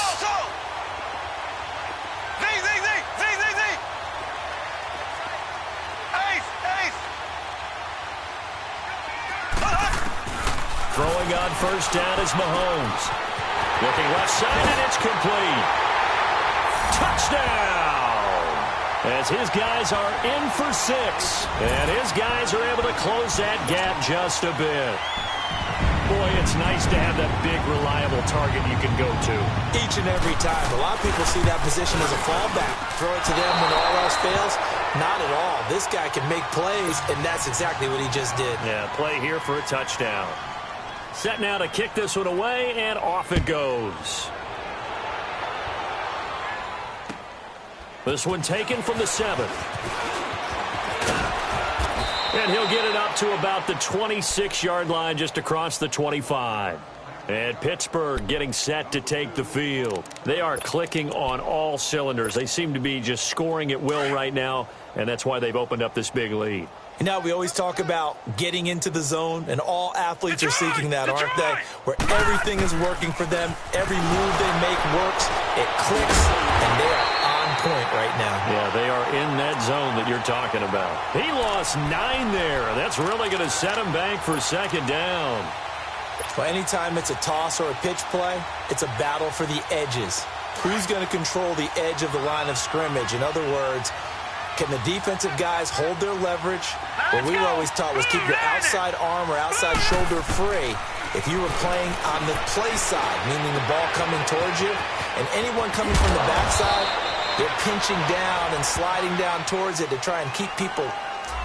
Throwing on 1st down is Mahomes. Looking left side, and it's complete. Touchdown! As his guys are in for 6. And his guys are able to close that gap just a bit. Boy, it's nice to have that big, reliable target you can go to. Each and every time. A lot of people see that position as a fallback. Throw it to them when all else fails. Not at all. This guy can make plays, and that's exactly what he just did. Yeah, play here for a touchdown. Set now to kick this one away, and off it goes. This one taken from the 7th. And he'll get it up to about the 26-yard line, just across the 25. And Pittsburgh getting set to take the field. They are clicking on all cylinders. They seem to be just scoring at will right now, and that's why they've opened up this big lead. You know, we always talk about getting into the zone, and all athletes are seeking that, aren't they? Where everything is working for them. Every move they make works. It clicks, and they are on point right now. Yeah, they are in that zone that you're talking about. He lost 9 there. That's really going to set him back for 2nd down. Well, anytime it's a toss or a pitch play, it's a battle for the edges. Who's going to control the edge of the line of scrimmage? In other words, can the defensive guys hold their leverage? What we were always taught was keep your outside arm or outside shoulder free if you were playing on the play side, meaning the ball coming towards you, and anyone coming from the backside, they're pinching down and sliding down towards it to try and keep people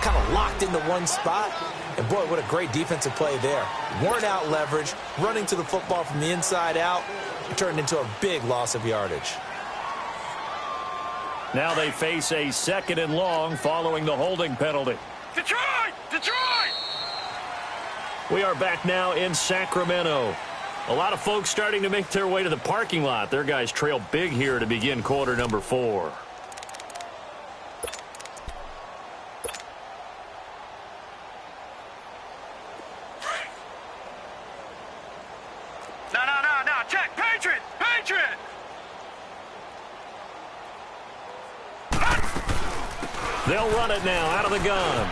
kind of locked into one spot. And boy, what a great defensive play there. Worn out leverage, running to the football from the inside out, it turned into a big loss of yardage. Now they face a 2nd and long following the holding penalty. Detroit! Detroit! We are back now in Sacramento. A lot of folks starting to make their way to the parking lot. Their guys trail big here to begin quarter number 4. No. Check. Patriot! Patriot! They'll run it now out of the gun.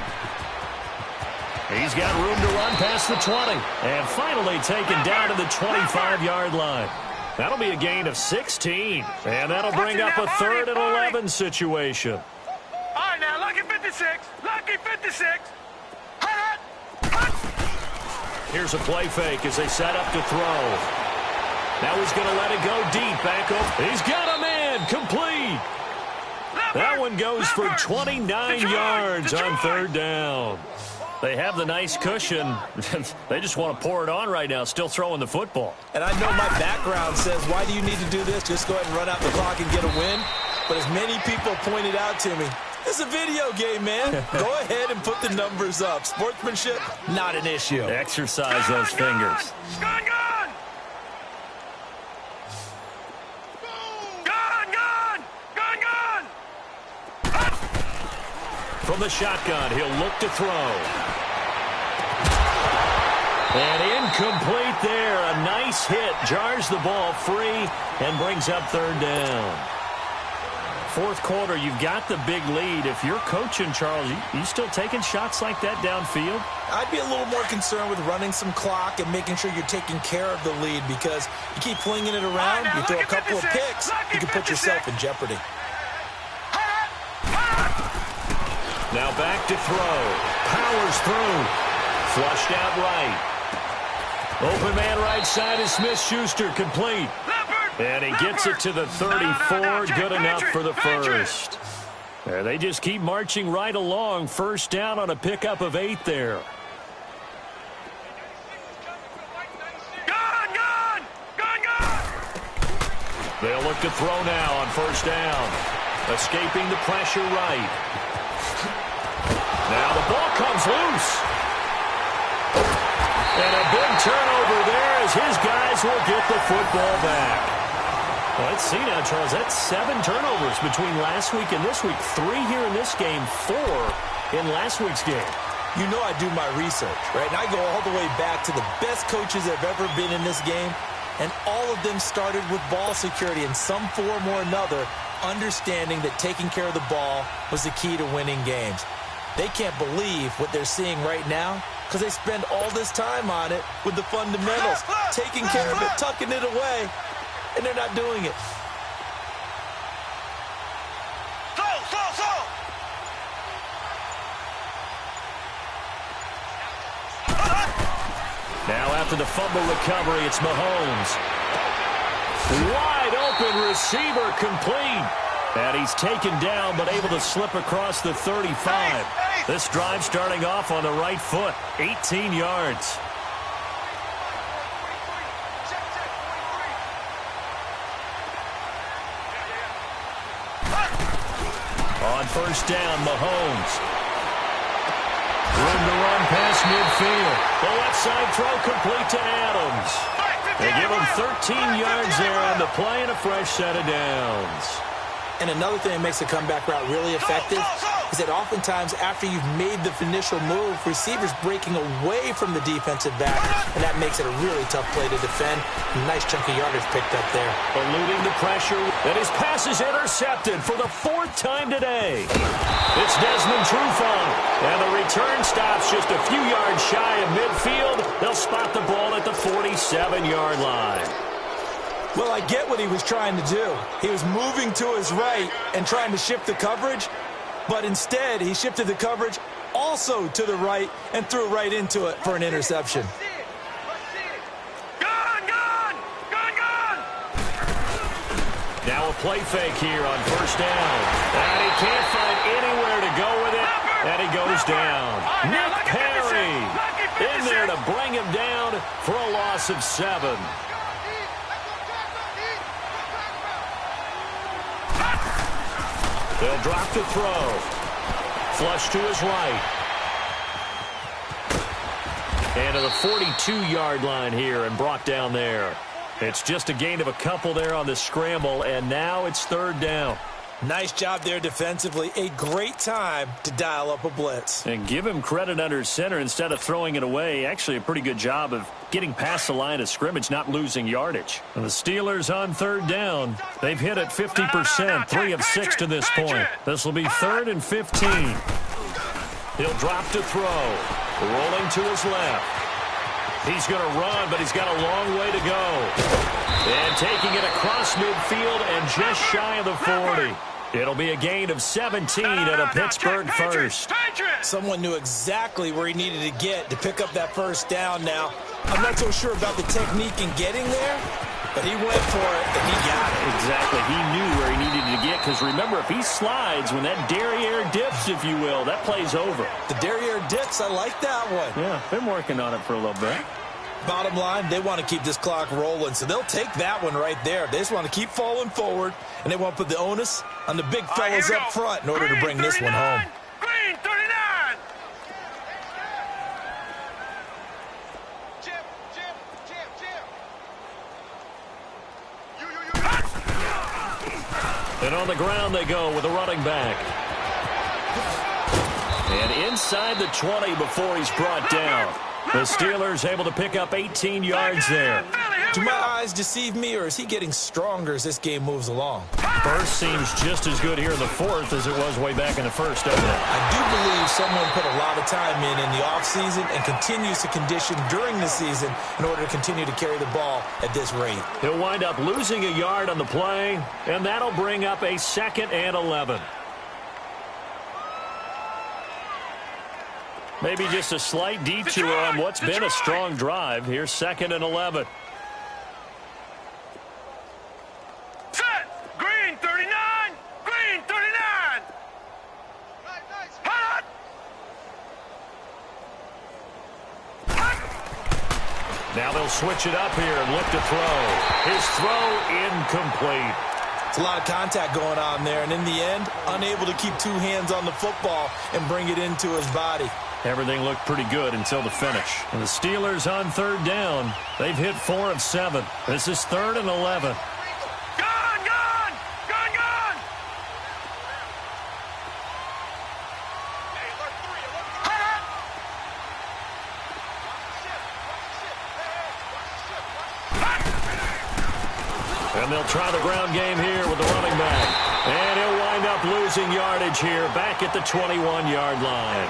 He's got room to run past the 20. And finally taken down to the 25-yard line. That'll be a gain of 16. And that'll bring up a 3rd and 11 situation. All right, now, lucky 56. Lucky 56. Here's a play fake as they set up to throw. Now he's going to let it go deep. Back up. He's got a man. Complete. That one goes for 29 yards on 3rd down. They have the nice cushion. They just want to pour it on right now, still throwing the football. And I know my background says, why do you need to do this? Just go ahead and run out the clock and get a win. But as many people pointed out to me, It's a video game, man. Go ahead and put the numbers up. Sportsmanship, not an issue. Exercise those fingers. Gun! From the shotgun, he'll look to throw. And incomplete there. A nice hit. Jars the ball free and brings up third down. Fourth quarter, you've got the big lead. If you're coaching, Charles, you still taking shots like that downfield? I'd be a little more concerned with running some clock and making sure you're taking care of the lead, because you keep flinging it around, you throw a couple of picks, you can put yourself in jeopardy. Now back to throw. Powers through. Flushed out right. Open man right side is Smith-Schuster, complete. And he gets it to the 34. Good enough for the first. There, they just keep marching right along. First down on a pickup of 8 there. Gun! They'll look to throw now on first down. Escaping the pressure right. Now the ball comes loose. And a big turnover there as his guys will get the football back. Well, let's see now, Charles. That's 7 turnovers between last week and this week. 3 here in this game, 4 in last week's game. You know I do my research, right? And I go all the way back to the best coaches that have ever been in this game. And all of them started with ball security in some form or another, understanding that taking care of the ball was the key to winning games. They can't believe what they're seeing right now because they spend all this time on it with the fundamentals, taking care of it, tucking it away, and they're not doing it. Now after the fumble recovery, it's Mahomes. Wide open receiver, complete. And he's taken down but able to slip across the 35. This drive starting off on the right foot, 18 yards. On first down, Mahomes. Room to run past midfield. The left side throw complete to Adams. They give him 13 yards there on the play and a fresh set of downs. And another thing that makes the comeback route really effective is that oftentimes after you've made the initial move, receivers breaking away from the defensive back, and that makes it a really tough play to defend. Nice chunk of yardage picked up there. Eluding the pressure, and his pass is intercepted for the 4th time today. It's Desmond Trufant, and the return stops just a few yards shy of midfield. They'll spot the ball at the 47-yard line. Well, I get what he was trying to do. He was moving to his right and trying to shift the coverage, but instead he shifted the coverage also to the right and threw right into it for an interception. Gun! Now a play fake here on first down. And he can't find anywhere to go with it, and he goes down. Nick Perry in there to bring him down for a loss of 7. They'll drop to throw. Flush to his right. And to the 42-yard line here and brought down there. It's just a gain of a couple there on the scramble, and now it's 3rd down. Nice job there defensively. A great time to dial up a blitz. And give him credit under center instead of throwing it away. Actually a pretty good job of getting past the line of scrimmage, not losing yardage. And the Steelers on 3rd down. They've hit it 50%, 3 of 6 to this point. This will be 3rd and 15. He'll drop to throw. Rolling to his left. He's going to run, but he's got a long way to go. And taking it across midfield and just shy of the 40. It'll be a gain of 17 and a Pittsburgh first. Someone knew exactly where he needed to get to pick up that first down now. I'm not so sure about the technique in getting there, but he went for it and he got it. Exactly. He knew where he needed to get, because remember, if he slides, when that derriere dips, if you will, that play's over. The derriere dips, I like that one. Yeah, been working on it for a little bit. Bottom line, they want to keep this clock rolling, so they'll take that one right there. They just want to keep falling forward, and they want to put the onus on the big fellas up front in order to bring this one home. Green 39. Jim. And on the ground they go with a running back. And inside the 20 before he's brought down. The Steelers able to pick up 18 yards there. Do my eyes deceive me, or is he getting stronger as this game moves along? First seems just as good here in the fourth as it was way back in the first, doesn't it? I do believe someone put a lot of time in the offseason and continues to condition during the season in order to continue to carry the ball at this rate. He'll wind up losing a yard on the play, and that'll bring up a 2nd and 11. Maybe just a slight detour on what's been a strong drive. Here's 2nd and 11. Set. Green 39. Green 39. Nice. Hot. Now they'll switch it up here and look to throw. His throw incomplete. It's a lot of contact going on there, and in the end, unable to keep two hands on the football and bring it into his body. Everything looked pretty good until the finish. And the Steelers on 3rd down. They've hit 4 of 7. This is 3rd and 11. Gone. Hey, alert 3. Hot. And they'll try the ground game here with the running back. And he'll wind up losing yardage here back at the 21-yard line.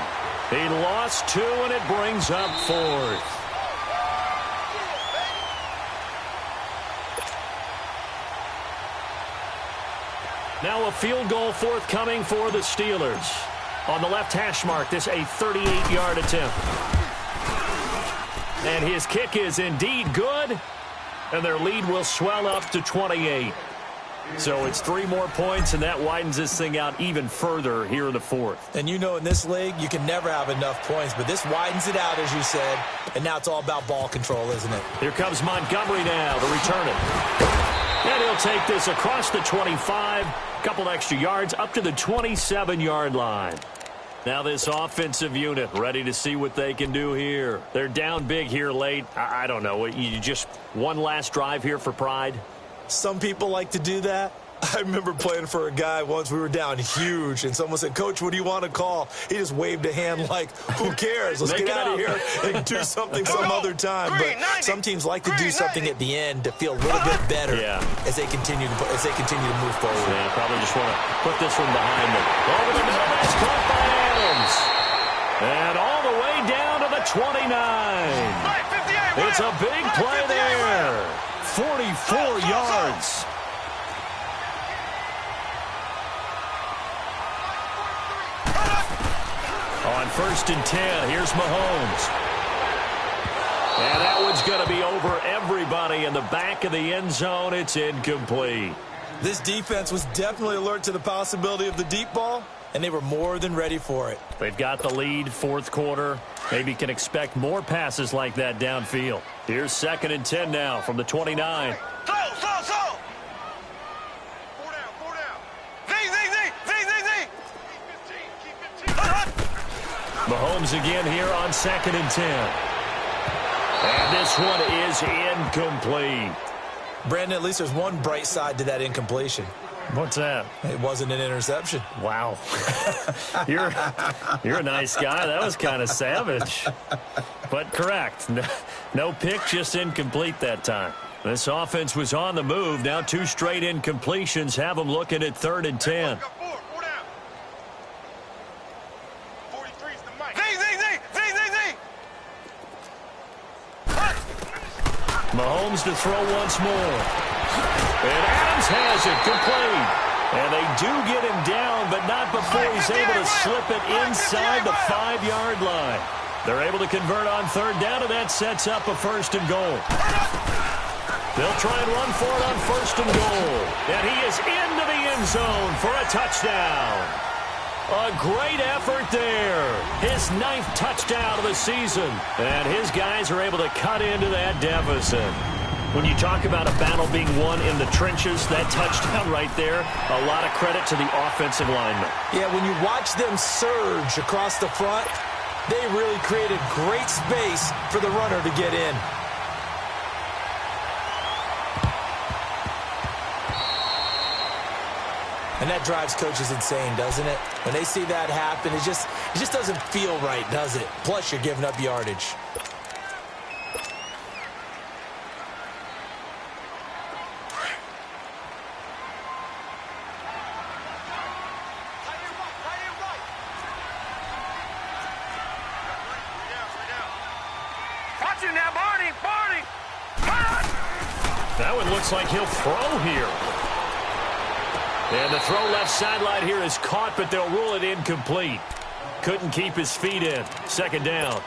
He lost 2, and it brings up 4th. Now a field goal forthcoming for the Steelers. On the left hash mark, this a 38-yard attempt. And his kick is indeed good, and their lead will swell up to 28. So it's 3 more points, and that widens this thing out even further here in the 4th. And you know in this league, you can never have enough points, but this widens it out, as you said, and now it's all about ball control, isn't it? Here comes Montgomery now to return it. And he'll take this across the 25, a couple extra yards up to the 27-yard line. Now this offensive unit ready to see what they can do here. They're down big here late. I don't know. You just one last drive here for pride? Some people like to do that. I remember playing for a guy once. We were down huge, and someone said, "Coach, what do you want to call?" He just waved a hand like, who cares? Let's get out of here and do something some other time. But some teams like to do something at the end to feel a little bit better as they continue to move forward. Yeah, probably just want to put this one behind them. Over the middle, that's caught by Adams. And all the way down to the 29. It's a big play there. 44 yards. On 1st and 10, here's Mahomes. And that one's going to be over everybody in the back of the end zone. It's incomplete. This defense was definitely alert to the possibility of the deep ball, and they were more than ready for it. They've got the lead, 4th quarter. Maybe can expect more passes like that downfield. Here's 2nd and 10 now from the 29. Slow. 4 down. Z. Keep 15. Mahomes again here on 2nd and 10. And this one is incomplete. Brandon, at least there's one bright side to that incompletion. What's that? It wasn't an interception. Wow. You're a nice guy. That was kind of savage. But correct. No pick, just incomplete that time. This offense was on the move. Now 2 straight incompletions have them looking at 3rd and 10. 4 down. 43's the mic. Z. Mahomes to throw once more. And Adams has it complete. And they do get him down, but not before he's able to slip it inside the 5-yard line. They're able to convert on 3rd down, and that sets up a 1st and goal. They'll try and run for it on 1st and goal. And he is into the end zone for a touchdown. A great effort there. His 9th touchdown of the season. And his guys are able to cut into that deficit. When you talk about a battle being won in the trenches, that touchdown right there, a lot of credit to the offensive linemen. Yeah, when you watch them surge across the front, they really created great space for the runner to get in. And that drives coaches insane, doesn't it? When they see that happen, it just doesn't feel right, does it? Plus, you're giving up yardage. That one looks like he'll throw here. And the throw left sideline here is caught, but they'll rule it incomplete. Couldn't keep his feet in. 2nd down.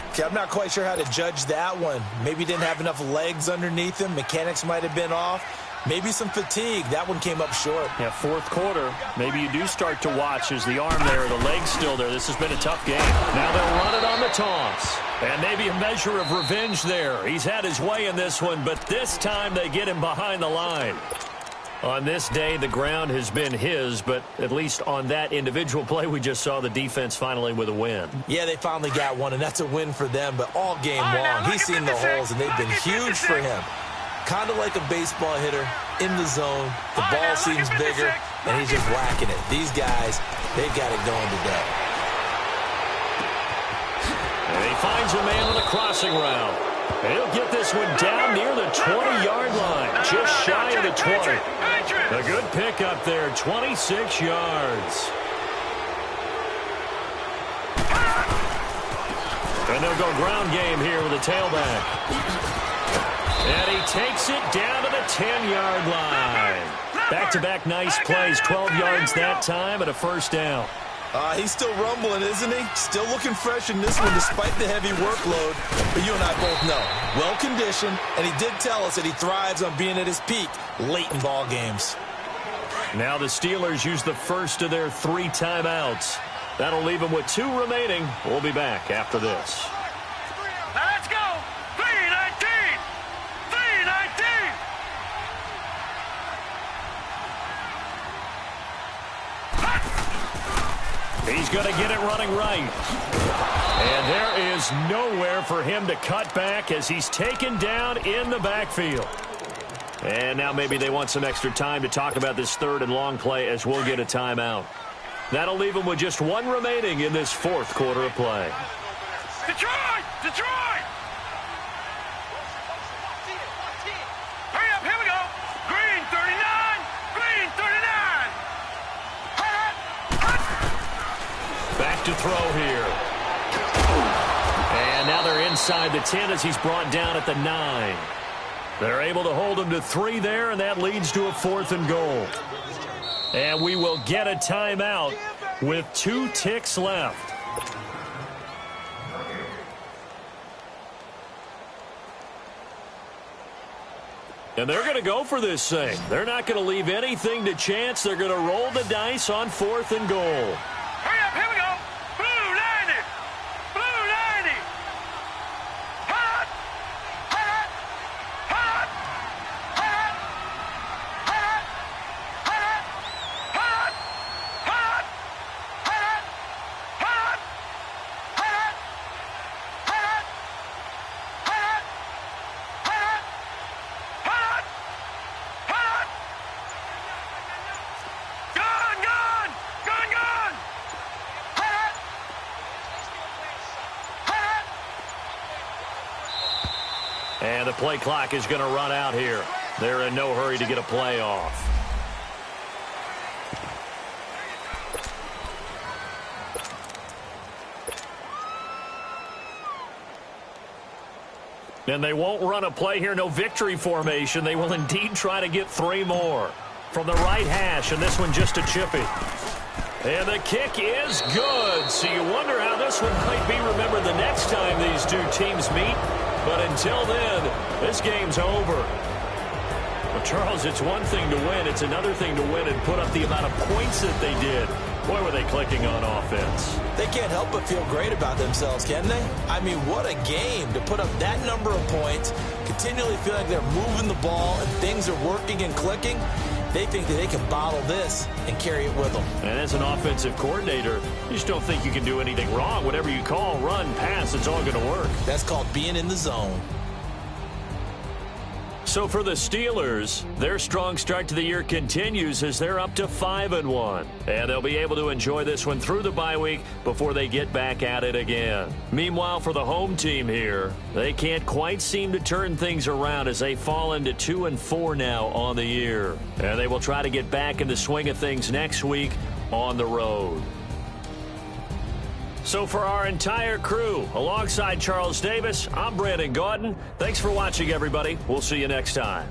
Okay, I'm not quite sure how to judge that one. Maybe didn't have enough legs underneath him. Mechanics might have been off. Maybe some fatigue. That one came up short. Yeah, 4th quarter. Maybe you do start to watch as the arm there, the leg's still there. This has been a tough game. Now they'll run it on the toss. And maybe a measure of revenge there. He's had his way in this one, but this time they get him behind the line. On this day, the ground has been his, but at least on that individual play, we just saw the defense finally with a win. Yeah, they finally got one, and that's a win for them, but all game long, he's seen the holes, and they've been huge for him. Kind of like a baseball hitter in the zone. The ball seems bigger, and he's just whacking it. These guys, they've got it going today. And he finds a man on a crossing route. And he'll get this one down near the 20-yard line, just shy of the 20. A good pickup there, 26 yards. And they'll go ground game here with a tailback. And he takes it down to the 10-yard line. Back-to-back nice plays, 12 yards that time and a 1st down. He's still rumbling, isn't he? Still looking fresh in this one despite the heavy workload. But you and I both know, well-conditioned, and he did tell us that he thrives on being at his peak late in ball games. Now the Steelers use the first of their 3 timeouts. That'll leave them with 2 remaining. We'll be back after this. Now let's go. 3-19. 3-19. He's going to get it running right. And there is nowhere for him to cut back as he's taken down in the backfield. And now maybe they want some extra time to talk about this 3rd and long play as we'll get a timeout. That'll leave them with just 1 remaining in this 4th quarter of play. Detroit! Detroit! Hurry up, here we go. Green 39. Green 39. Back to throw here. And now they're inside the 10 as he's brought down at the 9. They're able to hold him to 3 there, and that leads to a 4th and goal. And we will get a timeout with 2 ticks left. And they're going to go for this thing. They're not going to leave anything to chance. They're going to roll the dice on 4th and goal. Hurry up, here we go. Blue 90. Blue 90. Hot. Hot. Hot. Hot. Hot. Hot. Hot. Hot. Hot. Hot. Hot. Hot. Hot. Hot. Hot. Hot. Gone, gone. Gone, gone. Hot. Hot. And the play clock is going to run out here. They're in no hurry to get a play off. And they won't run a play here, no victory formation. They will indeed try to get 3 more. From the right hash, and this one just a chippy. And the kick is good. So you wonder how this one might be remembered the next time these 2 teams meet. But until then, this game's over. Well, Charles, it's one thing to win. It's another thing to win and put up the amount of points that they did. Boy, were they clicking on offense. They can't help but feel great about themselves, can they? I mean, what a game to put up that number of points, continually feel like they're moving the ball and things are working and clicking. They think that they can bottle this and carry it with them. And as an offensive coordinator, you just don't think you can do anything wrong. Whatever you call, run, pass, it's all going to work. That's called being in the zone. So for the Steelers, their strong start to the year continues as they're up to 5-1. And they'll be able to enjoy this one through the bye week before they get back at it again. Meanwhile, for the home team here, they can't quite seem to turn things around as they fall into 2-4 now on the year. And they will try to get back in the swing of things next week on the road. So for our entire crew, alongside Charles Davis, I'm Brandon Gaudin. Thanks for watching, everybody. We'll see you next time.